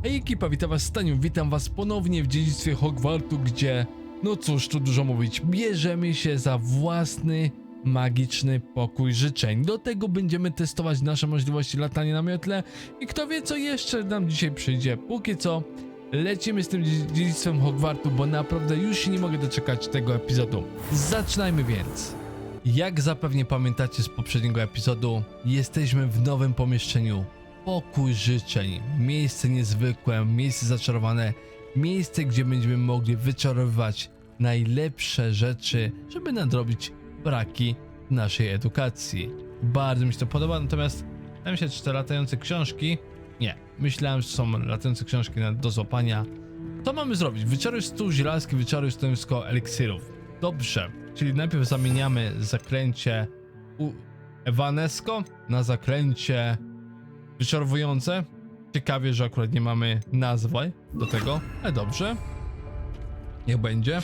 Hej ekipa, witam was Staniu, witam was ponownie w Dziedzictwie Hogwartu, gdzie, no cóż tu dużo mówić, bierzemy się za własny magiczny pokój życzeń. Do tego będziemy testować nasze możliwości latania na miotle i kto wie co jeszcze nam dzisiaj przyjdzie. Póki co lecimy z tym Dziedzictwem Hogwartu, bo naprawdę już się nie mogę doczekać tego epizodu. Zaczynajmy więc. Jak zapewne pamiętacie z poprzedniego epizodu, jesteśmy w nowym pomieszczeniu. Pokój życzeń, miejsce niezwykłe, miejsce zaczarowane, miejsce, gdzie będziemy mogli wyczarowywać najlepsze rzeczy, żeby nadrobić braki naszej edukacji. Bardzo mi się to podoba, natomiast wydaje mi się, czy te latające książki, nie, myślałem, że są latające książki do złapania. Co mamy zrobić? Wyczaruj stół zielarski, wyczaruj stanowisko eliksirów. Dobrze, czyli najpierw zamieniamy zaklęcie Evanesco na zaklęcie wyczarowujące. Ciekawie, że akurat nie mamy nazwy do tego, ale dobrze. Niech będzie.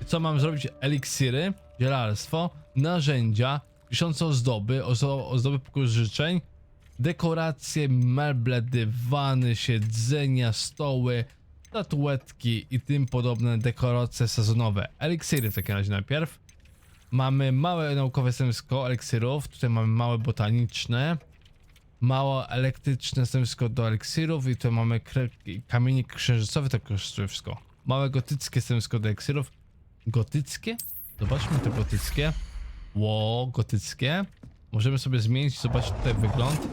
Co mam zrobić? Eliksiry, zielarstwo, narzędzia, piszące ozdoby, ozdoby pokoju życzeń, dekoracje, meble, dywany, siedzenia, stoły, statuetki i tym podobne dekoracje sezonowe. Eliksiry w takim razie najpierw. Mamy małe naukowe stanowisko eliksirów, tutaj mamy małe botaniczne, mało elektryczne stanowisko do eliksirów i tutaj mamy kamienik księżycowy, to kosztuje wszystko. Małe gotyckie stanowisko do eliksirów. Gotyckie? Zobaczmy to gotyckie. Ło, gotyckie. Możemy sobie zmienić, zobaczcie tutaj wygląd.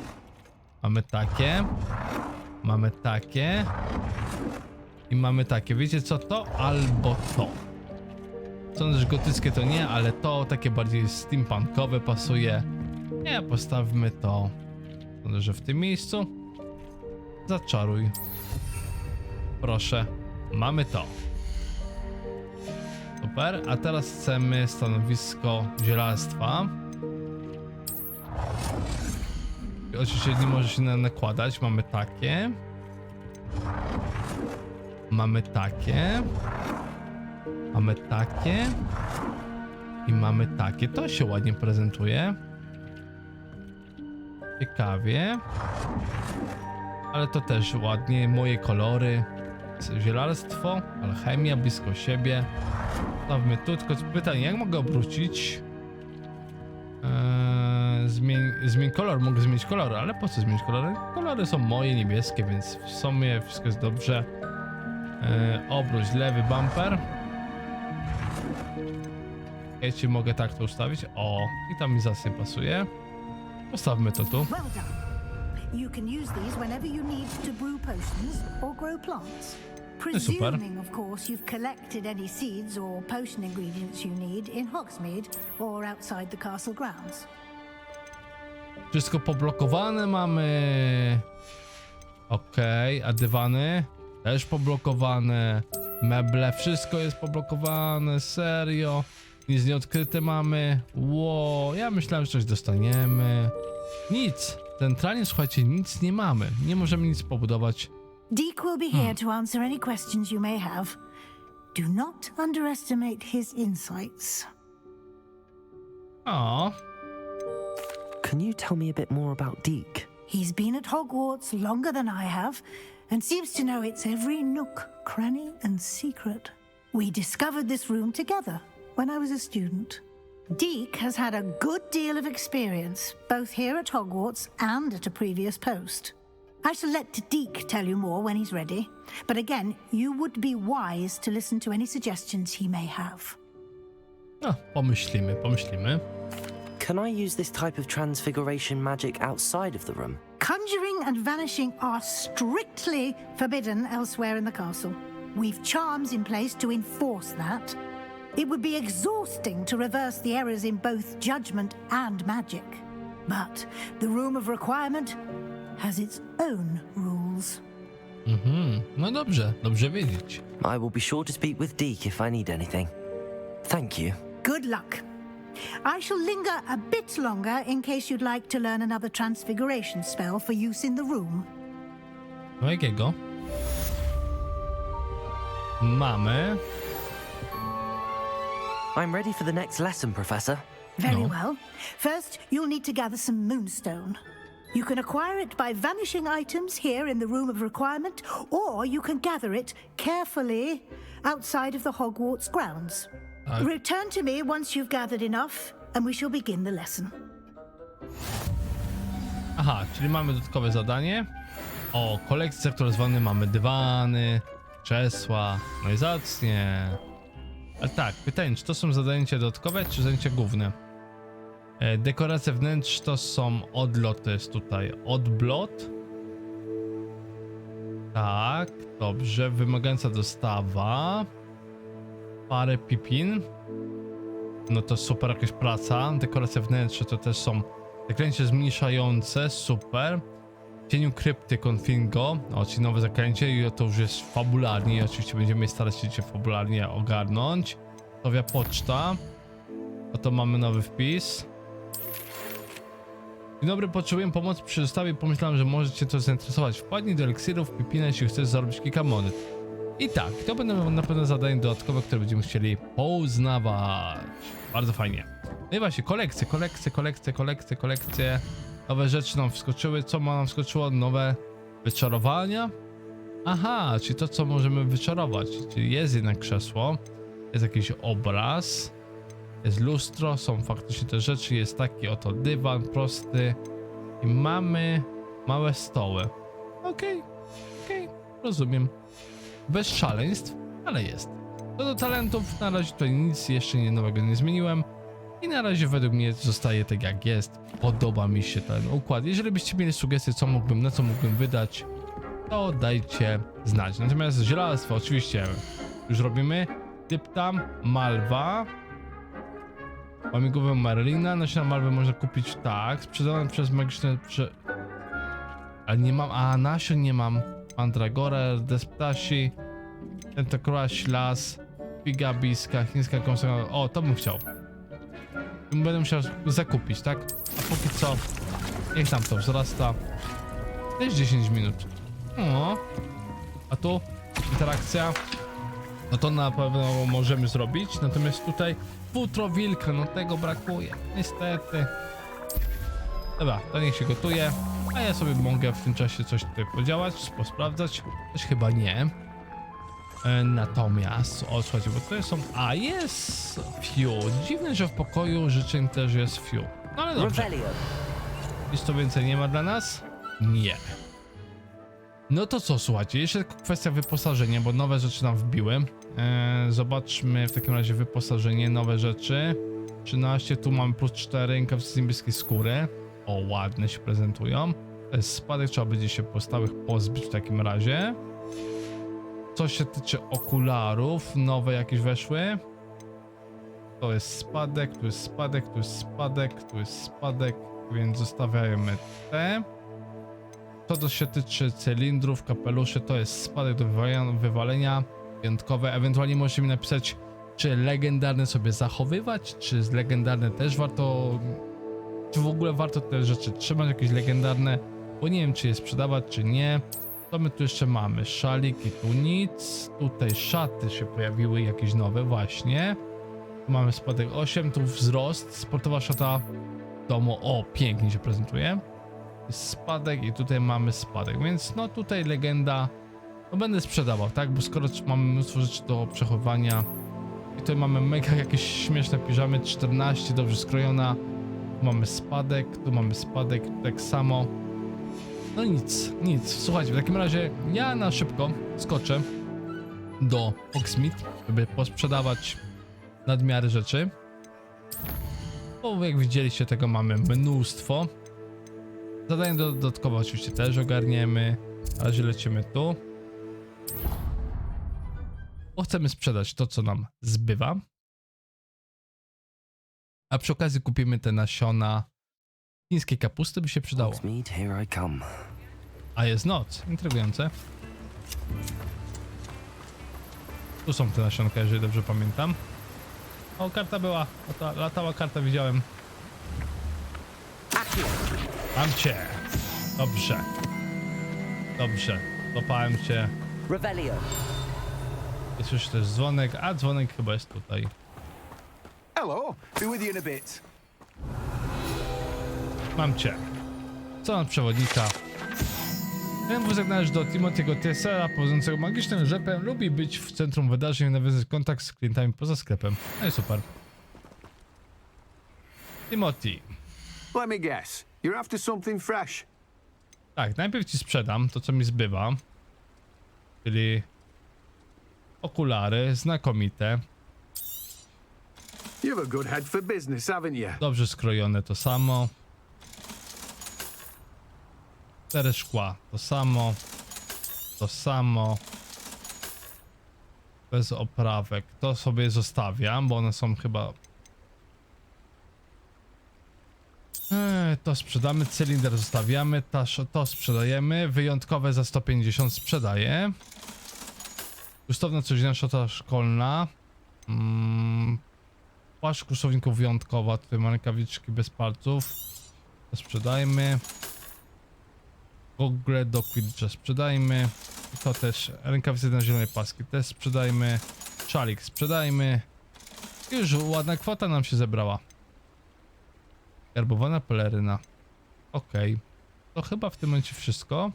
Mamy takie. Mamy takie. I mamy takie. Wiecie co to? Albo to. Sądzę, że gotyckie to nie, ale to takie bardziej steampunkowe pasuje. Nie, postawmy to. Sądzę, że w tym miejscu. Zaczaruj. Proszę. Mamy to. Super, a teraz chcemy stanowisko zielarstwa. Oczywiście nie może się nakładać. Mamy takie. Mamy takie. Mamy takie. I mamy takie. To się ładnie prezentuje. Ciekawie. Ale to też ładnie. Moje kolory. Zielarstwo, alchemia, blisko siebie. Stawmy tu, tylko pytanie, jak mogę obrócić? Zmień kolor, mogę zmienić kolor, ale po co zmienić kolory? Kolory są moje, niebieskie, więc w sumie wszystko jest dobrze. Obróć lewy bumper. Ja ci mogę tak to ustawić. O, i tam mi zasy pasuje. Postawmy to tu. You can use these whenever you need to brew potions or grow plants. Presuming, of course, you've collected any seeds or potion ingredients you need in Hogsmeade or outside the castle grounds. Wszystko poblokowane mamy. Okej, a dywany? Też poblokowane. Meble, wszystko jest poblokowane, serio. Nic nieodkryte mamy. Wow, ja myślałem, że coś dostaniemy. Nic. Centralnie, słuchajcie, nic nie mamy. Nie możemy nic pobudować. Deek will be here to answer any questions you may have. Do not underestimate his insights. O. Can you tell me a bit more about Deek? He's been at Hogwarts longer than I have and seems to know its every nook, cranny and secret. We discovered this room together when I was a student. Deek has had a good deal of experience, both here at Hogwarts and at a previous post. I shall let Deek tell you more when he's ready, but again, you would be wise to listen to any suggestions he may have. No, pomyślimy. Can I use this type of transfiguration magic outside of the room? Conjuring and vanishing are strictly forbidden elsewhere in the castle. We've charms in place to enforce that. It would be exhausting to reverse the errors in both judgment and magic. But the Room of Requirement has its own rules. No dobrze wiedzieć. I will be sure to speak with Deek if I need anything. Thank you. Good luck. I shall linger a bit longer in case you'd like to learn another transfiguration spell for use in the room. No jakiego? Mamy. I'm ready for the next lesson, Professor. Very well. First, you'll need to gather some moonstone. You can acquire it by vanishing items here in the Room of Requirement, or you can gather it carefully outside of the Hogwarts grounds. Return to me once you've gathered enough, and we shall begin the lesson. Aha, czyli mamy dodatkowe zadanie. O, kolekcja aktualizowana, mamy dywany, krzesła, no i zacnie. Ale tak, pytanie, czy to są zadania dodatkowe, czy zadania główne? Dekoracje wnętrz to są odlot, to jest tutaj odblot. Tak, dobrze, wymagająca dostawa. Parę pipin. No to super, jakaś praca. Dekoracje wnętrze to też są zaklęcie zmniejszające, super. W cieniu krypty Confingo, o, czyli nowe zaklęcie i to już jest fabularnie i oczywiście będziemy starać się fabularnie ogarnąć. Nowia poczta. Oto mamy nowy wpis. Dzień dobry, potrzebuję pomocy przy dostawie. Pomyślałem, że może cię to zainteresować. Wpadnij do eliksirów Pipina, jeśli chcesz zarobić kilka monet. I tak, to będą na pewno zadania dodatkowe, które będziemy chcieli poznawać. Bardzo fajnie. No i właśnie, kolekcje. Nowe rzeczy nam wskoczyły. Co nam wskoczyło? Nowe wyczarowania. Aha, czyli to, co możemy wyczarować. Czyli jest jednak krzesło, jest jakiś obraz, jest lustro, są faktycznie te rzeczy, jest taki oto dywan prosty i mamy małe stoły. Okej, rozumiem. Bez szaleństw, ale jest. Co do talentów, na razie tutaj nic jeszcze nowego nie zmieniłem i na razie według mnie zostaje tak jak jest. Podoba mi się ten układ. Jeżeli byście mieli sugestie, na co mógłbym wydać, to dajcie znać. Natomiast zielarstwo oczywiście już robimy. Typtam, malwa. Łamigłowego Merlina, nasiona malwy można kupić tak, sprzedane przez magiczne... Ale nie mam, nasion nie mam. Mandragora, desptasi, tentacruła, ślas, figa biska, chińska konserwa... O, to bym chciał. Będę musiał zakupić, tak? A póki co, niech tam to wzrasta. To jest 10 minut. O. A tu interakcja. No to na pewno możemy zrobić, natomiast tutaj futro wilka, no tego brakuje, niestety. Dobra, to niech się gotuje, a ja sobie mogę w tym czasie coś tutaj podziałać, posprawdzać, też chyba nie. Natomiast, o słuchajcie, bo tutaj są, jest few, dziwne, że w pokoju życzeń też jest few, no ale dobrze. Nic to więcej nie ma dla nas? Nie. No to co, słuchajcie, jeszcze kwestia wyposażenia, bo nowe rzeczy nam wbiły. Zobaczmy w takim razie wyposażenie, nowe rzeczy. 13, tu mamy plus 4, rękawice z niebieskiej skóry. O, ładne się prezentują. To jest spadek, trzeba będzie się po stałych pozbyć w takim razie. Co się tyczy okularów, nowe jakieś weszły. To jest spadek, tu jest spadek, tu jest spadek, tu jest spadek, więc zostawiamy te. Co to się tyczy cylindrów, kapeluszy, to jest spadek do wywalenia, wyjątkowe. Ewentualnie możecie mi napisać, czy legendarne sobie zachowywać, czy z legendarne też warto, czy w ogóle warto te rzeczy trzymać, jakieś legendarne, bo nie wiem, czy je sprzedawać, czy nie. To my tu jeszcze mamy, szalik i tu nic, tutaj szaty się pojawiły, jakieś nowe właśnie. Tu mamy spadek 8, tu wzrost, sportowa szata w domu, o, pięknie się prezentuje. Spadek i tutaj mamy spadek, więc no tutaj legenda, no będę sprzedawał, tak, bo skoro mamy mnóstwo rzeczy do przechowywania i tutaj mamy mega jakieś śmieszne piżamy, 14, dobrze skrojona, tu mamy spadek, tak samo, no nic, słuchajcie, w takim razie ja na szybko skoczę do Hogsmeade, żeby posprzedawać nadmiary rzeczy, bo jak widzieliście tego mamy mnóstwo. Zadania dodatkowe oczywiście też ogarniemy. Na razie lecimy tu. Bo chcemy sprzedać to, co nam zbywa. A przy okazji kupimy te nasiona chińskiej kapusty, by się przydało. A jest noc. Intrygujące. Tu są te nasionka, jeżeli dobrze pamiętam. O, karta była. Latała karta, widziałem. Mam cię. Dobrze. Złapałem cię. Jest już też dzwonek, a dzwonek chyba jest tutaj. Hello, be with you in a bit. Mam cię. Strona przewodnika. Ten wózek należy do Timothy'ego Tessera, pochodzącego magicznym rzepem. Lubi być w centrum wydarzeń, nawiązać kontakt z klientami poza sklepem. No i super. Timothy. Let me guess. You're after something fresh. Tak, najpierw ci sprzedam to, co mi zbywa. Czyli okulary, znakomite. You've a good head for business, haven't you? Dobrze skrojone, to samo. 4 szkła, to samo. To samo. Bez oprawek. To sobie zostawiam, bo one są chyba... To sprzedamy, cylinder zostawiamy, to sprzedajemy, wyjątkowe za 150 sprzedaję. Gustowna codzienna szata szkolna. Płaszcz kursowników wyjątkowa, tutaj ma rękawiczki bez palców. To sprzedajmy. Gogle do Quidditcha sprzedajmy. I to też, rękawice na zielonej paski też sprzedajmy. Szalik sprzedajmy. I już ładna kwota nam się zebrała. Garbowana peleryna. Okej. To chyba w tym momencie wszystko.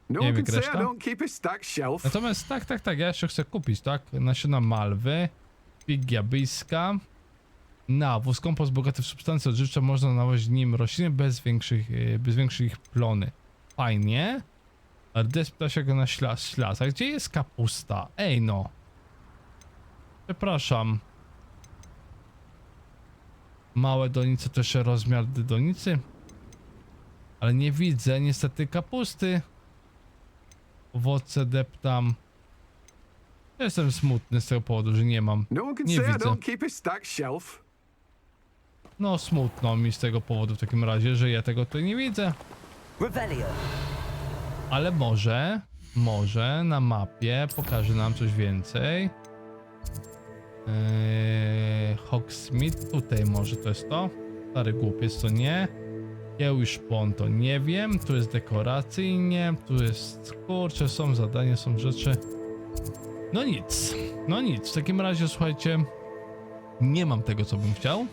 No Nie one wiem, can say I reszta. don't keep a stacked shelf. Natomiast tak, ja jeszcze chcę kupić, tak? Nasiona malwy, figia byjska, nawóz, kompost bogaty w substancje odżywcze, można nawozić nim rośliny bez większych ich plony. Fajnie. Rdes ptasiego na ślas. A gdzie jest kapusta? Ej no. Przepraszam. Małe donice to jeszcze rozmiar donicy. Ale nie widzę niestety kapusty. Owoce deptam. Jestem smutny z tego powodu, że nie mam. No one can Nie say I widzę. don't keep a stacked shelf. No smutno mi z tego powodu w takim razie, że ja tego tutaj nie widzę. Revelio. Ale może na mapie pokaże nam coś więcej. Hogsmeade, tutaj może to jest to. Stary głupiec to nie. Kieł i szpon to nie wiem. Tu jest dekoracyjnie. Tu jest, kurczę, są zadania, są rzeczy. No nic. W takim razie słuchajcie, nie mam tego, co bym chciał.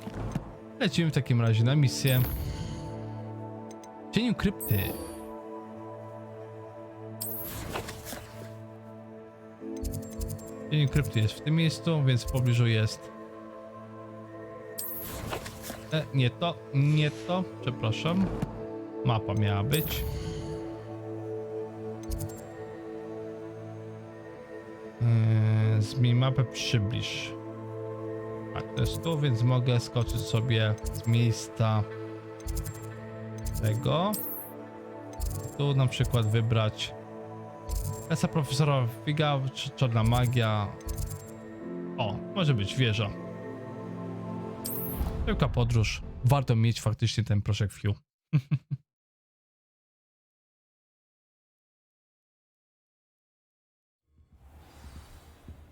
Lecimy w takim razie na misję. W cieniu krypty. Cień krypty jest w tym miejscu, więc w pobliżu jest... nie to, przepraszam. Mapa miała być. Zmień mapę, przybliż. Tak, to jest tu, więc mogę skoczyć sobie z miejsca tego. Tu na przykład wybrać Esa profesora Figa, czy czarna magia. O, może być wieża. Szybka podróż. Warto mieć faktycznie ten proszek Fiu.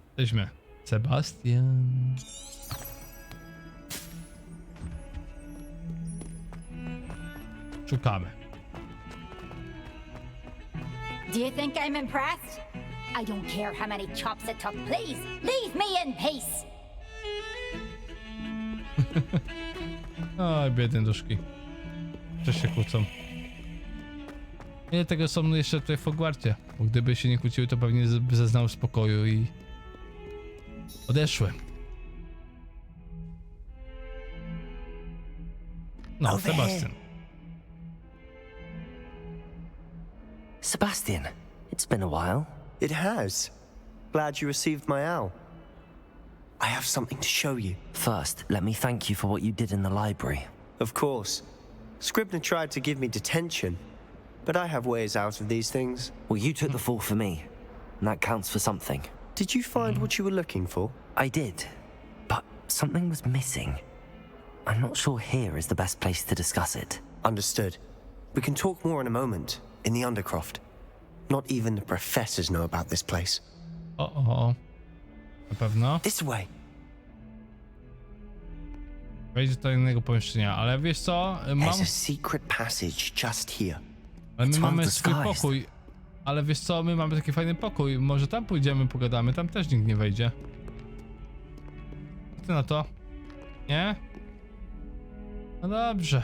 Jesteśmy. Sebastian. Szukamy. Do you think I'm impressed? I don't care how many chops it took. Please, leave me in peace. Oj, biedne duszki. Też się kłócą. Ile tego są jeszcze tutaj w Hogwarcie? Bo gdyby się nie kłóciły, to pewnie by zeznały spokoju i odeszły. No, Sebastian. Sebastian, it's been a while. It has. Glad you received my owl. I have something to show you. First, let me thank you for what you did in the library. Of course. Scribner tried to give me detention, but I have ways out of these things. Well, you took the fall for me, and that counts for something. Did you find what you were looking for? I did, but something was missing. I'm not sure here is the best place to discuss it. Understood. We can talk more in a moment, in the Undercroft. Not even the professors know about this place. O. Na pewno. This way. Wejdzie do innego pomieszczenia, ale wiesz co? There's a secret passage just here. Ale my It's mamy well swój disguised. pokój. Ale wiesz co? My mamy taki fajny pokój. Może tam pójdziemy, pogadamy. Tam też nikt nie wejdzie. Co ty na to? Nie? No dobrze.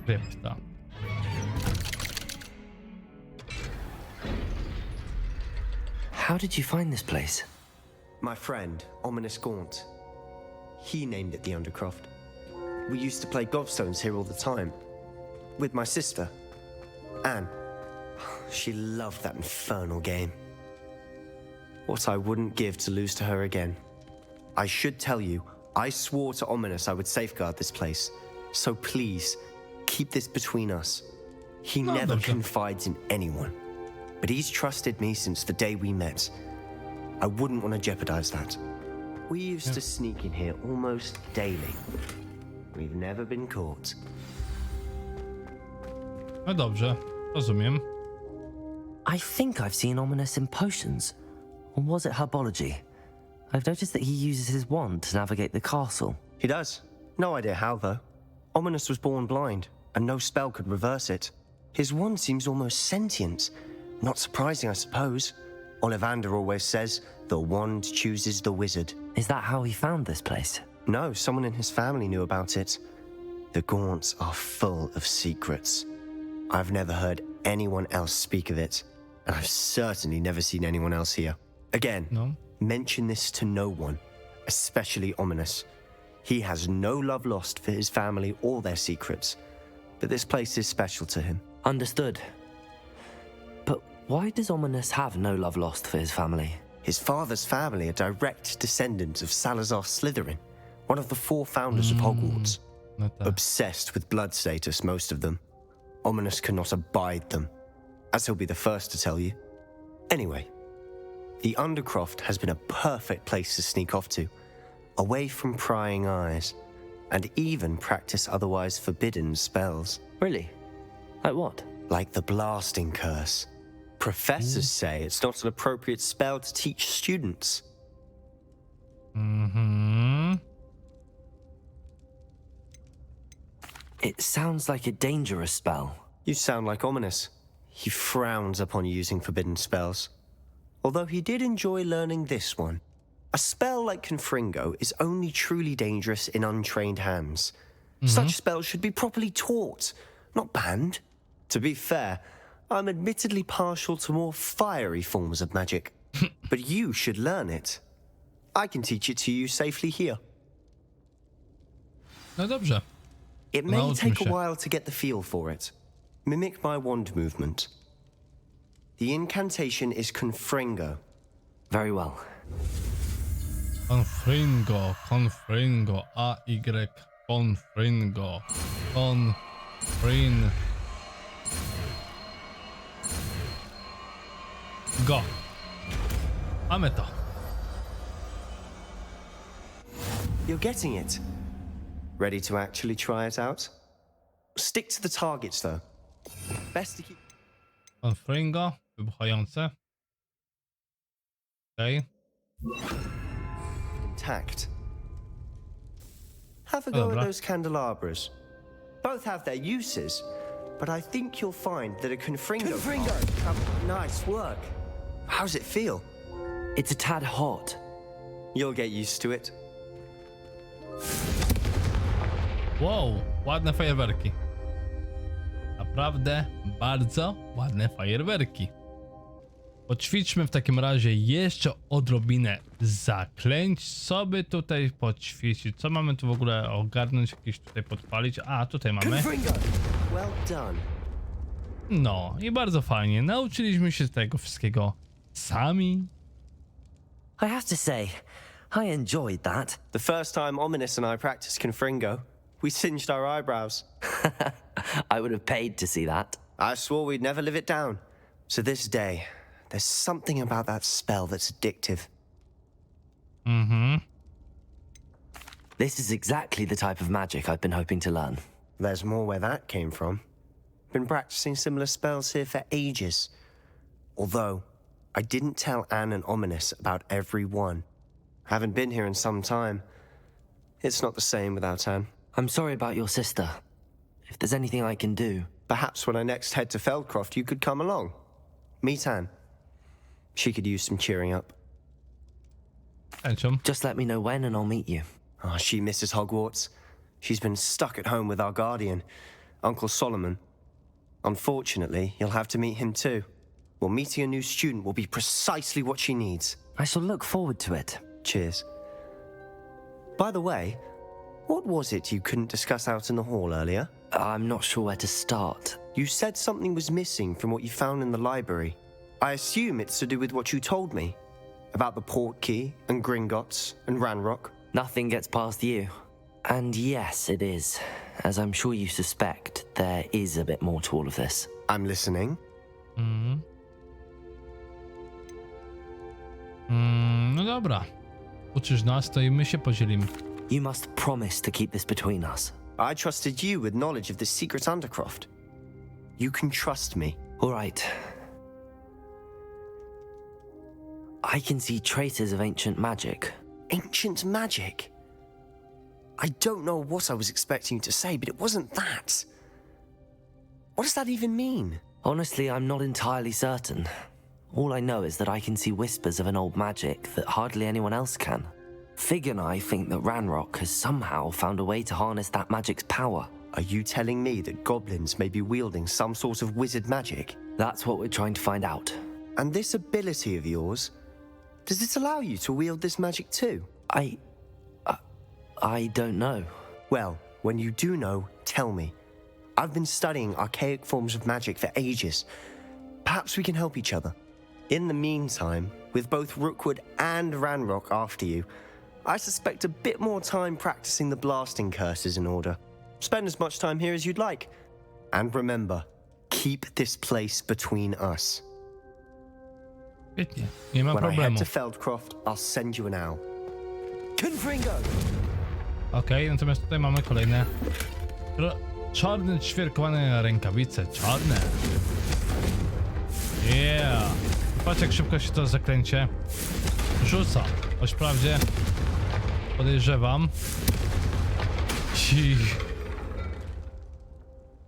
Krypta. How did you find this place? My friend, Ominous Gaunt. He named it the Undercroft. We used to play gobstones here all the time. With my sister, Anne. She loved that infernal game. What I wouldn't give to lose to her again. I should tell you, I swore to Ominous I would safeguard this place. So please, keep this between us. He No, never dobrze. confides in anyone. But he's trusted me since the day we met. I wouldn't want to jeopardize that. We used to sneak in here almost daily. We've never been caught. No dobrze, rozumiem. I think I've seen Ominous in potions. Or was it herbology? I've noticed that he uses his wand to navigate the castle. He does. No idea how, though. Ominous was born blind, and no spell could reverse it. His wand seems almost sentient. Not surprising, I suppose. Ollivander always says, the wand chooses the wizard. Is that how he found this place? No, someone in his family knew about it. The Gaunts are full of secrets. I've never heard anyone else speak of it, and I've certainly never seen anyone else here. Again, No. mention this to no one, especially Ominous. He has no love lost for his family or their secrets, but this place is special to him. Understood. But why does Ominous have no love lost for his family? His father's family are direct descendants of Salazar Slytherin, one of the 4 founders of Hogwarts. No tak. Obsessed with blood status, most of them. Ominous cannot abide them, as he'll be the first to tell you. Anyway, the Undercroft has been a perfect place to sneak off to, away from prying eyes, and even practice otherwise forbidden spells. Really? Like what? Like the blasting curse. Professors say it's not an appropriate spell to teach students. Mhm. It sounds like a dangerous spell. You sound like Ominous. He frowns upon using forbidden spells. Although he did enjoy learning this one. A spell like Confringo is only truly dangerous in untrained hands. Such spells should be properly taught, not banned. To be fair, I'm admittedly partial to more fiery forms of magic. But you should learn it. I can teach it to you safely here. No dobrze. It may Nauczmy take a się. while to get the feel for it. Mimic my wand movement. The incantation is Confringo. Very well. Confringo, confringo, AY, confringo, confrin... Go. Mamy to. You're getting it. Ready to actually try it out? Stick to the targets, though. Best to keep Confringo, wybuchające. Okej. intact. Have a go Dobra. at those candelabras. Both have their uses, but I think you'll find that a Confringo... Nice work. How's it feel? It's a tad hot. You'll get used to it. Wow, ładne fajerwerki. Naprawdę bardzo ładne fajerwerki. Poćwiczmy w takim razie jeszcze odrobinę zaklęć. Co by tutaj poćwiczyć? Co mamy tu w ogóle ogarnąć? Jakieś tutaj podpalić? A, tutaj mamy. Well done. No i bardzo fajnie. Nauczyliśmy się tego wszystkiego sami. I have to say, I enjoyed that. The first time Ominous and I practiced Confringo, we singed our eyebrows. I would have paid to see that. I swore we'd never live it down. To this day, there's something about that spell that's addictive. This is exactly the type of magic I've been hoping to learn. There's more where that came from. Been practicing similar spells here for ages. Although, I didn't tell Anne and Ominous about every one. Haven't been here in some time. It's not the same without Anne. I'm sorry about your sister. If there's anything I can do... Perhaps when I next head to Feldcroft, you could come along. Meet Anne. She could use some cheering up. Chęcią. Just let me know when and I'll meet you. Oh, she misses Hogwarts. She's been stuck at home with our guardian. Uncle Solomon. Unfortunately, you'll have to meet him too. Well, meeting a new student will be precisely what she needs. I shall look forward to it. Cheers. By the way, what was it you couldn't discuss out in the hall earlier? I'm not sure where to start. You said something was missing from what you found in the library. I assume it's to do with what you told me about the port key and Gringotts and Ranrock. Nothing gets past you. And yes, it is. As I'm sure you suspect, there is a bit more to all of this. I'm listening. No dobra. Uczysz nas, to i my się podzielimy. You must promise to keep this between us. I trusted you with knowledge of this secret undercroft. You can trust me. All right. I can see traces of ancient magic. Ancient magic? I don't know what I was expecting you to say, but it wasn't that. What does that even mean? Honestly, I'm not entirely certain. All I know is that I can see whispers of an old magic that hardly anyone else can. Fig and I think that Ranrock has somehow found a way to harness that magic's power. Are you telling me that goblins may be wielding some sort of wizard magic? That's what we're trying to find out. And this ability of yours, does it allow you to wield this magic too? I don't know. Well, when you do know, tell me. I've been studying archaic forms of magic for ages. Perhaps we can help each other. In the meantime, with both Rookwood and Ranrock after you, I suspect a bit more time practicing the blasting curse is in order. Spend as much time here as you'd like. And remember, keep this place between us. Świetnie, nie ma When I head problemu. to Feldcroft, I'll send you an owl. Confringo! Okej, natomiast tutaj mamy kolejne czarne, ćwierkowane rękawice. Czarne. Yeah. Patrz, jak szybko się to zaklęcie rzuca. Choć wprawdzie podejrzewam.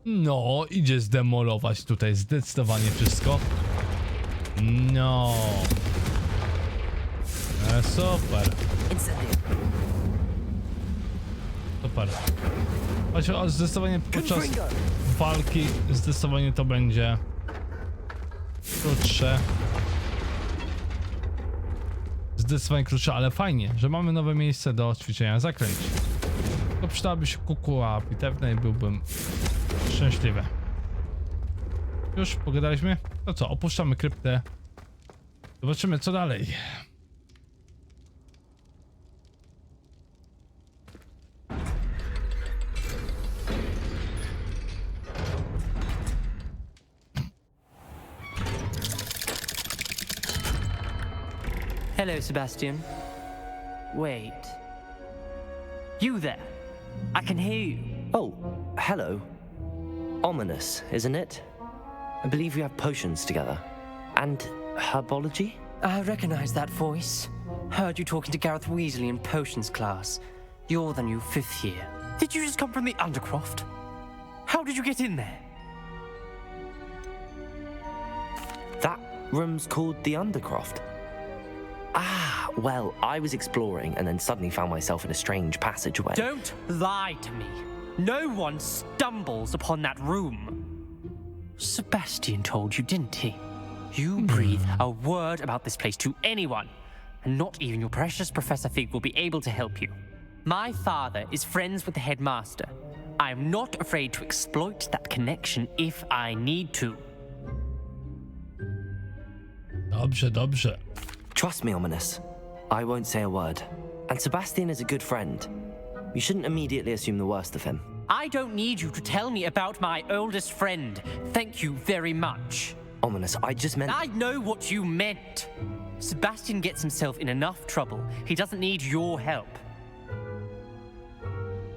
No, idzie zdemolować tutaj zdecydowanie wszystko. No. Super. Super. Choć zdecydowanie podczas walki zdecydowanie to będzie krótsze. Zdecydowanie krótsze, ale fajnie, że mamy nowe miejsce do ćwiczenia zaklęć. To przydałaby się kukuła bitewna i byłbym szczęśliwy. Już pogadaliśmy? No co, opuszczamy kryptę. Zobaczymy, co dalej. Hello, Sebastian. Wait. You there? I can hear you. Oh, hello. Ominous, isn't it? I believe we have potions together. And herbology? I recognize that voice. Heard you talking to Gareth Weasley in potions class. You're the new 5th year. Did you just come from the Undercroft? How did you get in there? That room's called the Undercroft. Ah, well, I was exploring and then suddenly found myself in a strange passageway. Don't lie to me. No one stumbles upon that room. Sebastian told you, didn't he? You breathe a word about this place to anyone, and not even your precious Professor Fig will be able to help you. My father is friends with the headmaster. I am not afraid to exploit that connection if I need to. Dobrze, dobrze. Trust me, Ominous. I won't say a word. And Sebastian is a good friend. You shouldn't immediately assume the worst of him. I don't need you to tell me about my oldest friend. Thank you very much. Ominous, I just meant... I know what you meant. Sebastian gets himself in enough trouble. He doesn't need your help.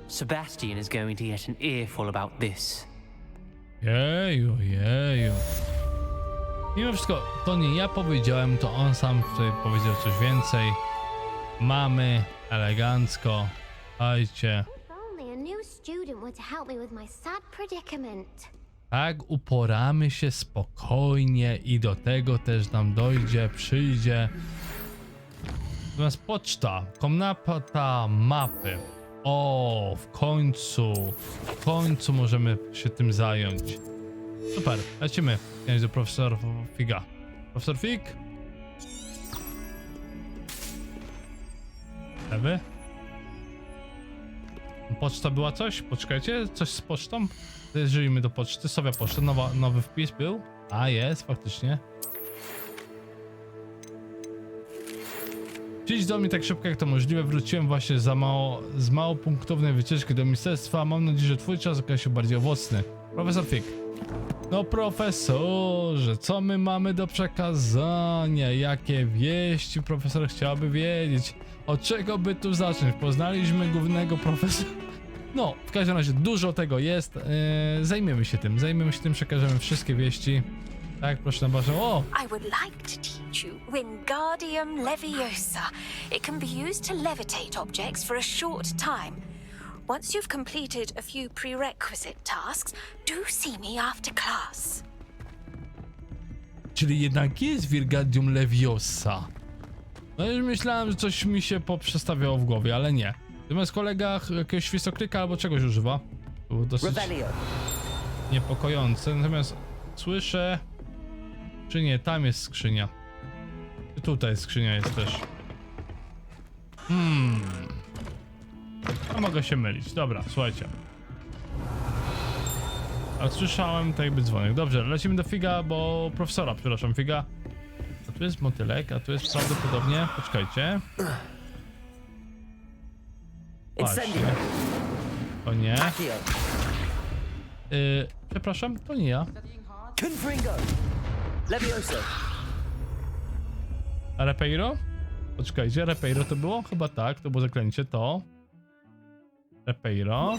Sebastian is going to get an earful about this. Jeju, jeju. Mimo wszystko, to nie ja powiedziałem, to on sam tutaj powiedział coś więcej. Mamy elegancko. Dajcie. Only a new student were to help me with my sad predicament. Tak, uporamy się spokojnie i do tego też nam dojdzie, przyjdzie. Natomiast poczta, komnata mapy. O, w końcu możemy się tym zająć. Super, lecimy. Idziemy do profesora Figa. Profesor Fig? Lewy? Poczta była coś? Poczekajcie, coś z pocztą? Zajrzyjmy do poczty. Sowia poczta, nowy wpis był. A, jest, faktycznie. Przyjdź do mnie tak szybko jak to możliwe. Wróciłem właśnie z mało punktownej wycieczki do ministerstwa. Mam nadzieję, że twój czas okaże się bardziej owocny. Profesor Fig. No profesorze, co my mamy do przekazania? Jakie wieści profesor chciałby wiedzieć? Od czego by tu zacząć? Poznaliśmy głównego profesora. No, w każdym razie dużo tego jest. Zajmiemy się tym, przekażemy wszystkie wieści. Tak, proszę na bardzo. O! I would like to teach you Wingardium Leviosa. It can be used to levitate objects for a short time. Once you've completed a few prerequisite tasks, do see me after class. Czyli jednak jest Wingardium Leviosa. No już myślałem, że coś mi się poprzestawiało w głowie, ale nie. Natomiast kolega jakiegoś świstokryka albo czegoś używa. To było dosyć niepokojące. Natomiast słyszę... Czy nie, tam jest skrzynia. I tutaj skrzynia jest też. A mogę się mylić. Dobra, słuchajcie. Ale słyszałem tak jakby dzwonek. Dobrze, lecimy do Figa, bo... Profesora, przepraszam, Figa. A tu jest motylek, a tu jest prawdopodobnie... Poczekajcie. Właśnie. To nie. Przepraszam, to nie ja. Repeiro? Poczekajcie, Repeiro to było? Chyba tak, to było zaklęcie, to. Repeiro.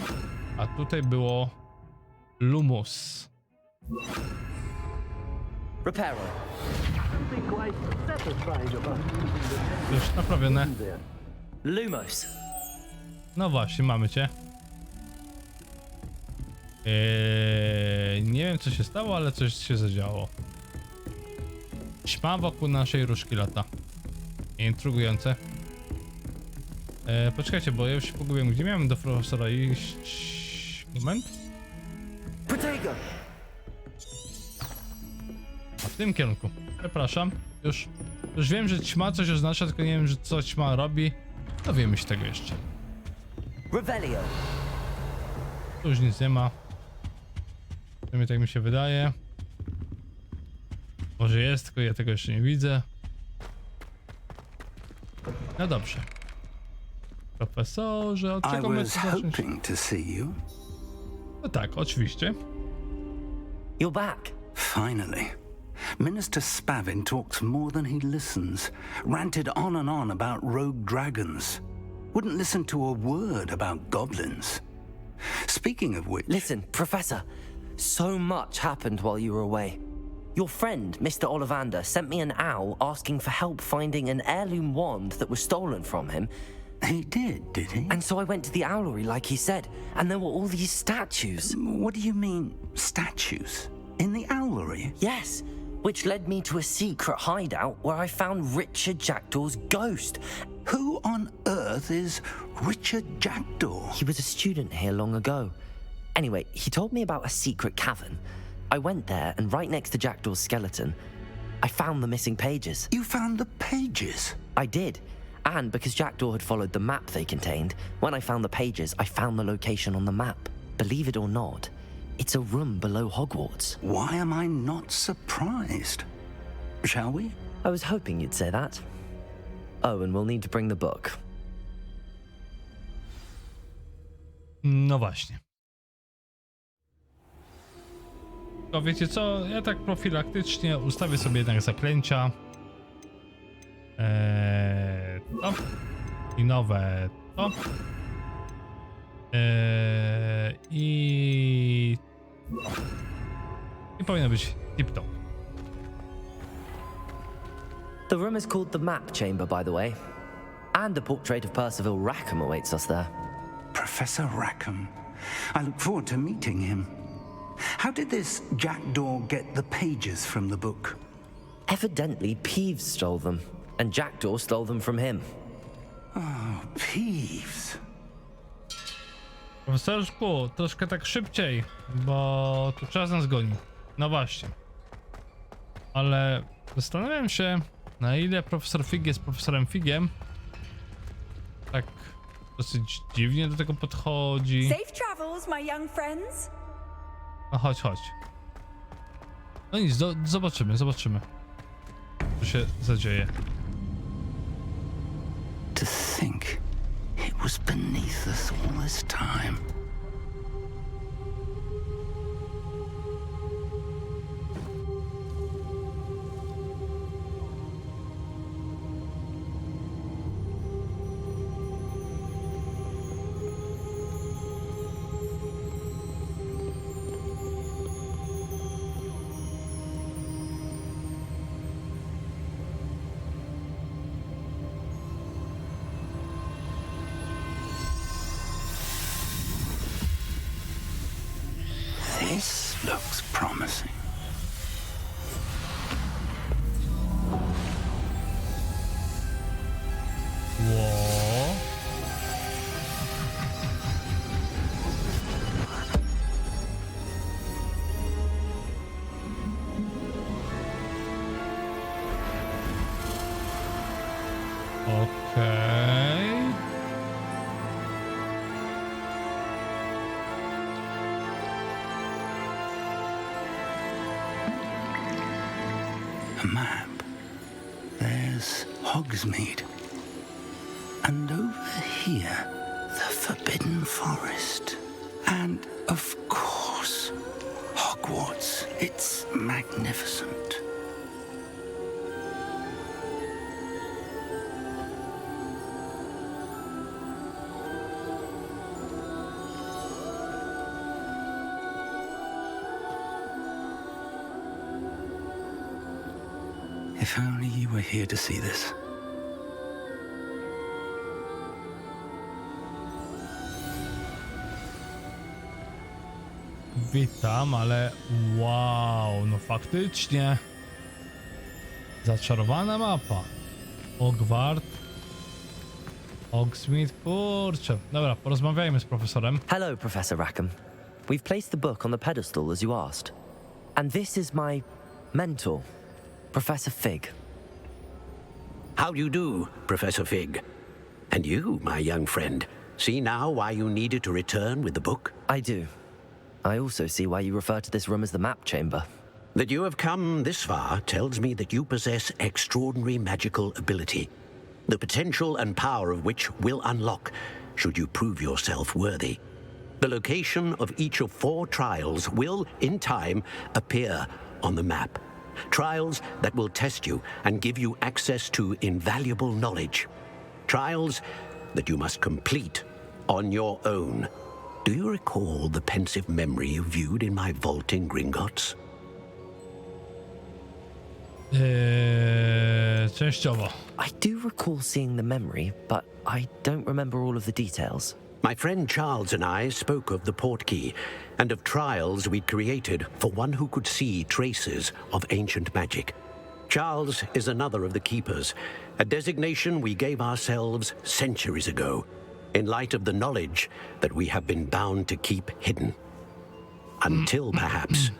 A tutaj było... Lumus. Już naprawione. Lumos. No właśnie, mamy cię. Nie wiem co się stało, ale coś się zadziało. Ćma wokół naszej różki lata. Intrygujące. Poczekajcie, bo ja już się pogubiłem. Gdzie miałem do profesora iść? Moment. A w tym kierunku. Przepraszam. Już wiem, że ćma coś oznacza, tylko nie wiem, że co ćma robi. Dowiemy się tego jeszcze. Tu już nic nie ma. Przynajmniej tak mi się wydaje. Może jest, tylko ja tego jeszcze nie widzę. No dobrze. Profesorze, od czego my zacząć? No tak, oczywiście. You're back. Finally. Minister Spavin talks more than he listens. Ranted on and on about rogue dragons. Wouldn't listen to a word about goblins. Speaking of which... Listen, Professor. So much happened while you were away. Your friend, Mr. Ollivander, sent me an owl asking for help finding an heirloom wand that was stolen from him. He did he? And so I went to the owlery like he said, and there were all these statues. What do you mean, statues? In the owlery? Yes, which led me to a secret hideout where I found Richard Jackdaw's ghost. Who on earth is Richard Jackdaw? He was a student here long ago. Anyway, he told me about a secret cavern. I went there, and right next to Jackdaw's skeleton, I found the missing pages. You found the pages? I did. And because Jackdaw had followed the map they contained, when I found the pages, I found the location on the map. Believe it or not, it's a room below Hogwarts. Why am I not surprised? Shall we? I was hoping you'd say that. Oh, and we'll need to bring the book. No właśnie. To wiecie co, ja tak profilaktycznie ustawię sobie jednak zaklęcia. To. I nowe to. I powinno być tip-top. The room is called the Map Chamber, by the way. And a portrait of Percival Rackham awaits us there. Professor Rackham. I look forward to meeting him. How did this Jackdaw get the pages from the book? Evidently, Peeves stole them, and Jackdaw stole them from him. Oh, Peeves. Profesorku, troszkę tak szybciej, bo tu czas nas goni. No właśnie. Ale zastanawiam się, na ile profesor Fig jest profesorem Figiem. Tak dosyć dziwnie do tego podchodzi. Safe travels, my young friends. No chodź, chodź. No nic, zobaczymy, co się zadzieje. To think it was beneath us all this time. This looks promising. Whoa. Okay. A map. There's Hogsmeade. And over here, the Forbidden Forest. And, of course, Hogwarts. It's magnificent. If only you were here to see this. Witam, ale wow, no faktycznie. Zaczarowana mapa. Hogwart. Hogsmeade, kurczę. Dobra, porozmawiajmy z profesorem. Hello, Professor Rackham. We've placed the book on the pedestal as you asked. And this is my mentor, Professor Fig. How do you do, Professor Fig? And you, my young friend, see now why you needed to return with the book? I do. I also see why you refer to this room as the map chamber. That you have come this far tells me that you possess extraordinary magical ability, the potential and power of which will unlock should you prove yourself worthy. The location of each of 4 trials will, in time, appear on the map. Trials that will test you and give you access to invaluable knowledge. Trials that you must complete on your own. Do you recall the pensive memory you viewed in my vault in Gringotts? Częściowo. I do recall seeing the memory, but I don't remember all of the details. My friend Charles and I spoke of the portkey and of trials we'd created for one who could see traces of ancient magic. Charles is another of the keepers, a designation we gave ourselves centuries ago, in light of the knowledge that we have been bound to keep hidden. Until perhaps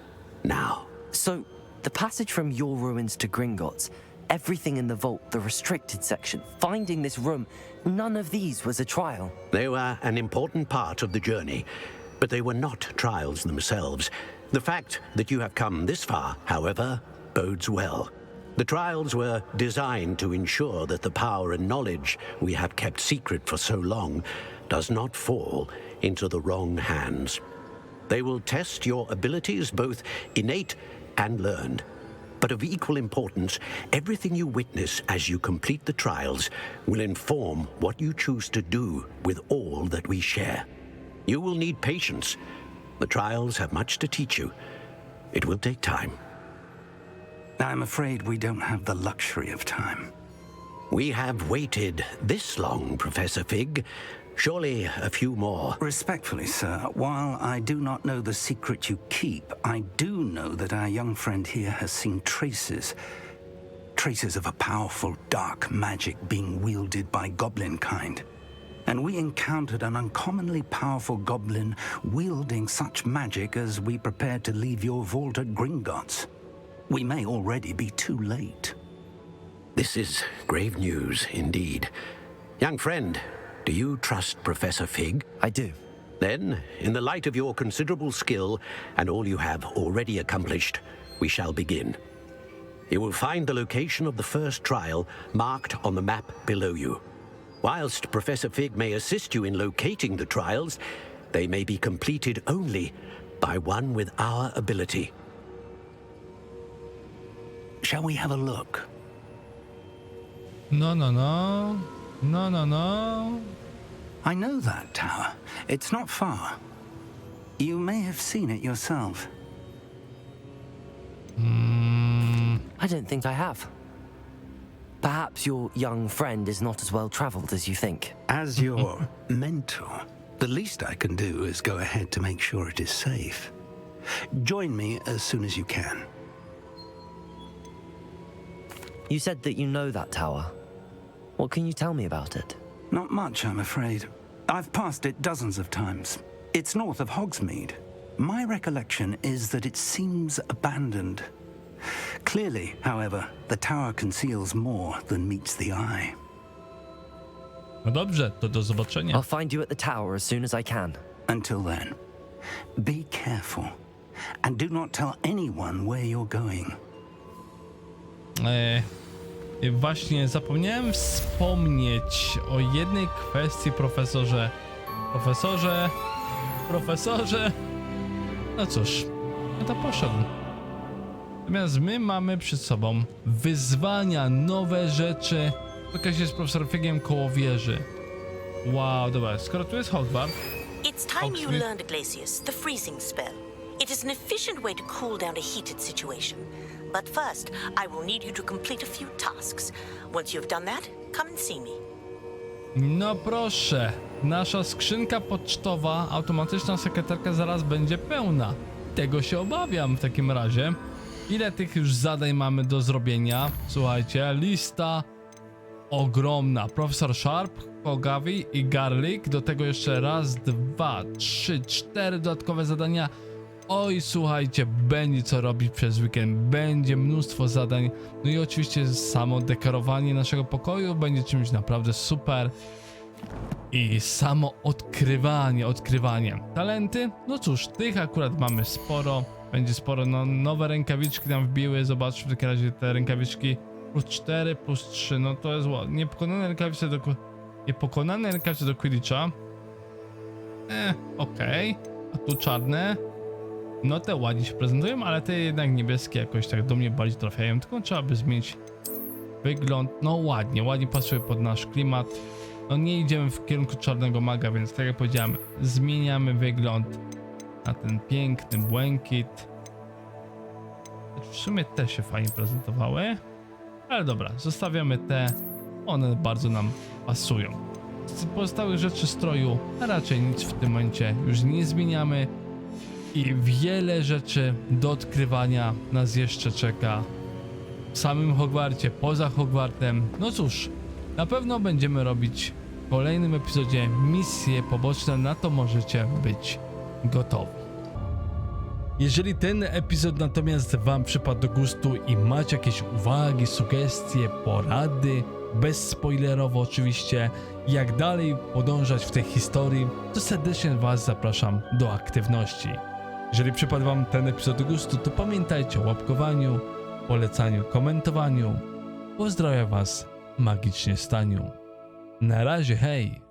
now. So, the passage from your ruins to Gringotts, everything in the vault, the restricted section, finding this room, none of these was a trial. They were an important part of the journey, but they were not trials themselves. The fact that you have come this far, however, bodes well. The trials were designed to ensure that the power and knowledge we have kept secret for so long does not fall into the wrong hands. They will test your abilities, both innate and learned. But of equal importance, everything you witness as you complete the trials will inform what you choose to do with all that we share. You will need patience. The trials have much to teach you. It will take time. I'm afraid we don't have the luxury of time. We have waited this long, Professor Fig. Surely a few more. Respectfully, sir, while I do not know the secret you keep, I do know that our young friend here has seen traces of a powerful dark magic being wielded by goblin kind. and we encountered an uncommonly powerful goblin wielding such magic as we prepared to leave your vault at Gringotts. We may already be too late. This is grave news indeed. Young friend, do you trust Professor Fig? I do. Then, in the light of your considerable skill and all you have already accomplished, we shall begin. You will find the location of the first trial marked on the map below you. Whilst Professor Fig may assist you in locating the trials, they may be completed only by one with our ability. Shall we have a look? No. I know that tower. It's not far. You may have seen it yourself. I don't think I have. Perhaps your young friend is not as well traveled as you think. As your mentor, the least I can do is go ahead to make sure it is safe. Join me as soon as you can. You said that you know that tower. What can you tell me about it? Not much, I'm afraid. I've passed it dozens of times. It's north of Hogsmeade. My recollection is that it seems abandoned. Clearly, however, the tower conceals more than meets the eye. No dobrze, to do zobaczenia. I'll find you at the tower as soon as I can. Until then, be careful and do not tell anyone where you're going. Właśnie zapomniałem wspomnieć o jednej kwestii, profesorze. No cóż, no to poszedł. Natomiast my mamy przed sobą wyzwania, nowe rzeczy. Spotkać się z profesorem Figiem koło wieży. Wow, dobra, skoro tu jest Hogwart. It's time you learned, Glacius, the freezing spell. It is an efficient way to cool down a heated situation. But first, I will need you to complete a few tasks. Once you've done that, come and see me. No proszę, nasza skrzynka pocztowa, automatyczna sekretarka zaraz będzie pełna. Tego się obawiam w takim razie. Ile tych już zadań mamy do zrobienia? Słuchajcie, lista ogromna. Profesor Sharp, Kogawi i Garlic. Do tego jeszcze raz, 2, 3, 4 dodatkowe zadania. Oj, słuchajcie, będzie co robić przez weekend. Będzie mnóstwo zadań. No i oczywiście samo dekorowanie naszego pokoju będzie czymś naprawdę super. I samo odkrywanie. Talenty? No cóż, tych akurat mamy sporo. Będzie sporo, no nowe rękawiczki nam wbiły. Zobaczmy w takim razie te rękawiczki. Plus 4, plus 3, no to jest ładne. Niepokonane rękawice do Quidditcha. Okej. A tu czarne. No te ładnie się prezentują, ale te jednak niebieskie jakoś tak do mnie bardziej trafiają. Tylko trzeba by zmienić wygląd. No ładnie pasuje pod nasz klimat. No nie idziemy w kierunku czarnego maga, więc tak jak powiedziałem, zmieniamy wygląd na ten piękny błękit. W sumie te się fajnie prezentowały. Ale dobra, zostawiamy te. One bardzo nam pasują. Z pozostałych rzeczy stroju raczej nic w tym momencie już nie zmieniamy. I wiele rzeczy do odkrywania nas jeszcze czeka w samym Hogwarcie, poza Hogwartem. No cóż, na pewno będziemy robić w kolejnym epizodzie misje poboczne, na to możecie być gotowi. Jeżeli ten epizod natomiast wam przypadł do gustu i macie jakieś uwagi, sugestie, porady, bezspoilerowo oczywiście, jak dalej podążać w tej historii, to serdecznie was zapraszam do aktywności. Jeżeli przypadł wam ten epizod do gustu, to pamiętajcie o łapkowaniu, polecaniu, komentowaniu. Pozdrawiam was magicznie Staniu. Na razie, hej!